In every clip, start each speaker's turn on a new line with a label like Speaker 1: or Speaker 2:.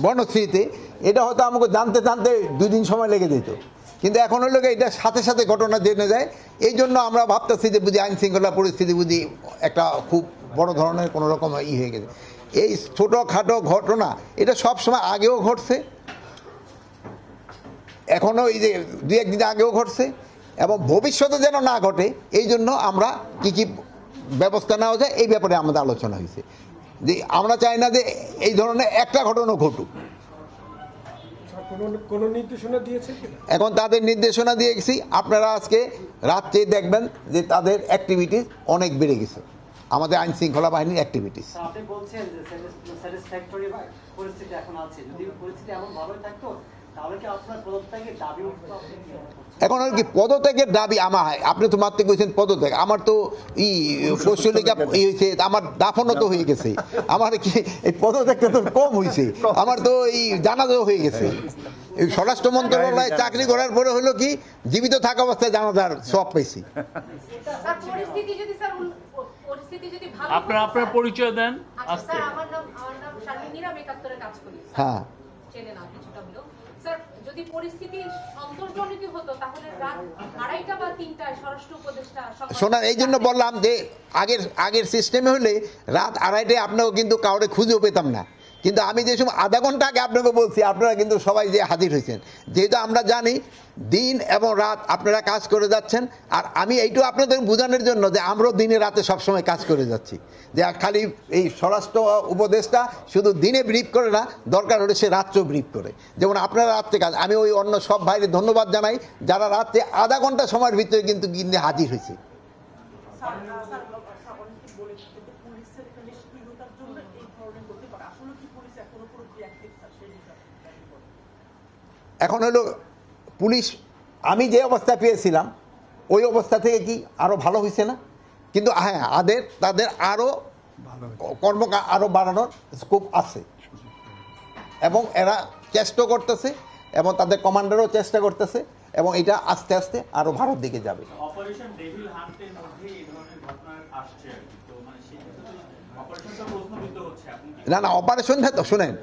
Speaker 1: বনশ্রীতে, এটা হয়তো আমাকে জানতে জানতে 2 দিন সময় লেগে যেত, কিন্তু এখন হলো এটা সাথে সাথে ঘটনা জেনে যায়। এই জন্য আমরা ভাবতেছি যে বুঝি আইন শৃঙ্খলা পরিস্থিতি বুঝি একটা খুব বড় ধরনের কোনো রকম হয়ে গেছে। এই ছোটোখাটো ঘটনা এটা সবসময় আগেও ঘটছে, এখনও এই যে 2-1 দিন আগেও ঘটছে, এবং ভবিষ্যতে যেন না ঘটে এই জন্য আমরা কী কী ব্যবস্থা নেওয়া যায় এই ব্যাপারে আমাদের আলোচনা হয়েছে। যে আমরা চাই না যে এই ধরনের একটা ঘটনা ঘটুক। এখন তাদের নির্দেশনা দিয়ে গেছি, আপনারা আজকে রাত্রে দেখবেন যে তাদের অ্যাক্টিভিটিস অনেক বেড়ে গেছে, আমাদের আইন শৃঙ্খলা বাহিনীর অ্যাক্টিভিটিস। এখন আর কি পদত্যাগের দাবি আমার, আপনি তো মাত্র কইছেন পদত্যাগ, আমার তো পশ্চিমলিকা হয়েছে, আমার দাফনও তো হয়ে গেছে, আমার কি এই পদত্যাগটা তো কম হয়েছে, আমার তো এই জানাজাও হয়ে গেছে। এই স্বরাষ্ট্র মন্ত্রণালয়ে চাকরি করার পরে হলো কি জীবিত থাকা অবস্থায় জানাজার সব পেয়েছি।
Speaker 2: আপনার পরিচয় দেন।
Speaker 3: আমার নাম শারমিন, আমি 71 কাজ করি।
Speaker 1: হ্যাঁ,
Speaker 3: চেনেন না কিছুটা হলো স্যার। যদি পরিস্থিতি সন্তোষজনক হতো তাহলে রাত 2:30 বা 3টায় স্বরাষ্ট্র উপদেষ্টা
Speaker 1: শোনান, এই জন্য বললাম যে আগের সিস্টেমে হলে রাত 2:30টায় আপনাকেও কিন্তু কাউরে খুঁজেও পেতাম না, কিন্তু আমি যে সময় আধা ঘন্টা আগে আপনাকে বলছি আপনারা কিন্তু সবাই যে হাজির হয়েছেন, যেহেতু আমরা জানি দিন এবং রাত আপনারা কাজ করে যাচ্ছেন। আর আমি এইটু আপনাদের বোঝানোর জন্য যে আমরাও দিনে রাতে সবসময় কাজ করে যাচ্ছি, যে খালি এই স্বরাষ্ট্র উপদেষ্টা শুধু দিনে ব্রিফ করে না, দরকার হলে সে রাত্রেও ব্রিফ করে। যেমন আপনারা রাত্রে কাজ, আমি ওই অন্য সব ভাইয়ের ধন্যবাদ জানাই যারা রাত্রে আধা ঘন্টা সময়ের ভিতরে কিন্তু হাজির হয়েছে। এখন হলো পুলিশ, আমি যে অবস্থা পেয়েছিলাম ওই অবস্থা থেকে কি আরো ভালো হয়েছে না? কিন্তু হ্যাঁ, তাদের আরো আরো বাড়ানোর স্কোপ আছে, এবং এরা চেষ্টা করতেছে, এবং তাদের কমান্ডারও চেষ্টা করতেছে, এবং এটা আস্তে আস্তে আরো ভালোর দিকে যাবে।
Speaker 2: অপারেশন ডেভিল হান্টের মধ্যে এই ধরনের ঘটনা আসছে, তো মানে সেই ক্ষেত্রে অপারেশনটা প্রশ্নবিদ্ধ হচ্ছে।
Speaker 1: না, অপারেশনটা তো শুনেন,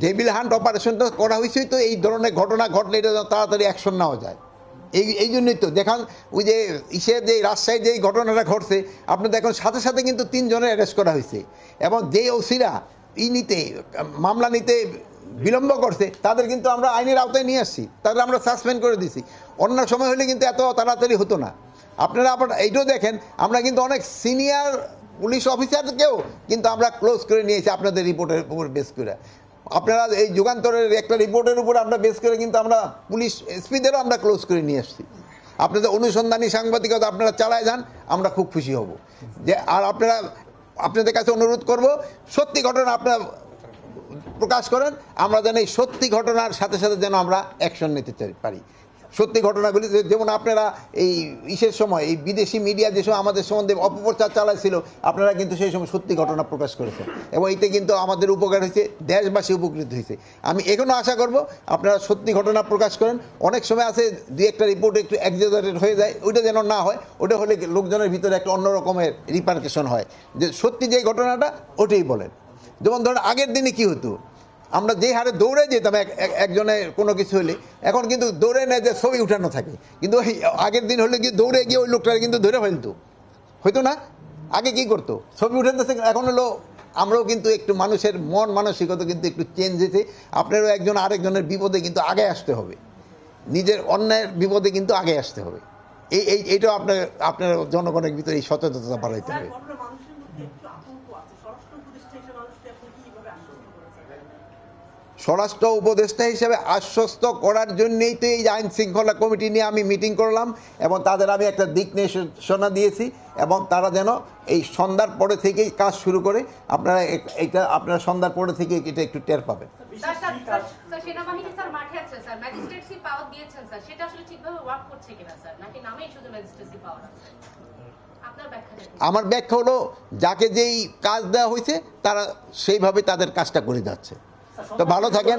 Speaker 1: ডেভিল হান্ট অপারেশনটা করা হয়েছে তো এই ধরনের ঘটনা ঘটলে এটা তাড়াতাড়ি অ্যাকশন নেওয়া যায়। এই জন্যই তো দেখান ওই যে যে রাজশাহীর যে ঘটনাটা ঘটছে, আপনি দেখুন সাথে সাথে কিন্তু 3 জনের অ্যারেস্ট করা হয়েছে, এবং যে ওসিরা মামলা নিতে বিলম্ব করছে তাদের কিন্তু আমরা আইনের আওতায় নিয়ে আসছি, তাদের আমরা সাসপেন্ড করে দিছি। অন্য সময় হলে কিন্তু এত তাড়াতাড়ি হতো না। আপনারা এইটাও দেখেন, আমরা কিন্তু অনেক সিনিয়র পুলিশ অফিসারকেও কিন্তু আমরা ক্লোজ করে নিয়েছি আপনাদের রিপোর্টের উপর বেস করে। আপনারা এই যুগান্তরের একটা রিপোর্টের উপর আমরা বেস করে কিন্তু আমরা পুলিশ এসপিদেরও আমরা ক্লোজ করে নিয়ে আসছি। আপনাদের অনুসন্ধানী সাংবাদিকতা আপনারা চালায় যান, আমরা খুব খুশি হব। যে আর আপনাদের কাছে অনুরোধ করব, সত্যি ঘটনা আপনারা প্রকাশ করেন, আমরা যেন এই সত্যি ঘটনার সাথে সাথে যেন আমরা অ্যাকশন নিতে পারি। সত্যি ঘটনাগুলি যেমন আপনারা এই সময় এই বিদেশি মিডিয়া যে সময় আমাদের সম্বন্ধে অপপ্রচার চালাইছিল, আপনারা কিন্তু সেই সময় সত্যি ঘটনা প্রকাশ করেছেন, এবং এতে কিন্তু আমাদের উপকার হয়েছে, দেশবাসী উপকৃত হয়েছে। আমি এখনও আশা করব আপনারা সত্যি ঘটনা প্রকাশ করেন। অনেক সময় আছে 2-একটা রিপোর্ট একটু এক্সাজারেট হয়ে যায়, ওইটা যেন না হয়, ওটা হলে লোকজনের ভিতরে একটা অন্য রকমের রিপারকেশন হয়। যে সত্যি যে ঘটনাটা ওটাই বলেন। যেমন ধরেন আগের দিনে কি হতো, আমরা যে হারে দৌড়ে যেতাম একজনের কোনো কিছু হলে, এখন কিন্তু দৌড়ে নেয় যে ছবি উঠানো থাকে, কিন্তু ওই আগের দিন হলে কি দৌড়ে গিয়ে ওই লোকটা কিন্তু ধরে ফেলতো, হয়তো না? আগে কি করতো, ছবি উঠাতেছে। এখন হলো আমরাও কিন্তু একটু মানুষের মন মানসিকতা কিন্তু একটু চেঞ্জ হয়েছে। আপনারও একজন আরেকজনের বিপদে কিন্তু আগে আসতে হবে, নিজের অন্যায়ের বিপদে কিন্তু আগে আসতে হবে। এইটাও আপনার জনগণের ভিতরে এই সচেতনতা বাড়াইতে হবে। স্বরাষ্ট্র উপদেষ্টা হিসেবে আশ্বস্ত করার জন্যই তো এই আইন শৃঙ্খলা কমিটি নিয়ে আমি মিটিং করলাম, এবং তাদের আমি একটা দিক নির্দেশনা দিয়েছি, এবং তারা যেন এই সন্ধ্যার পরে থেকেই কাজ শুরু করে। আপনারা সন্ধ্যার পরে থেকে এটা একটু টের পাবেন। আমার ব্যাখ্যা হলো, যাকে যেই কাজ দেওয়া হয়েছে তারা সেইভাবে তাদের কাজটা করে যাচ্ছে। তো ভালো থাকেন।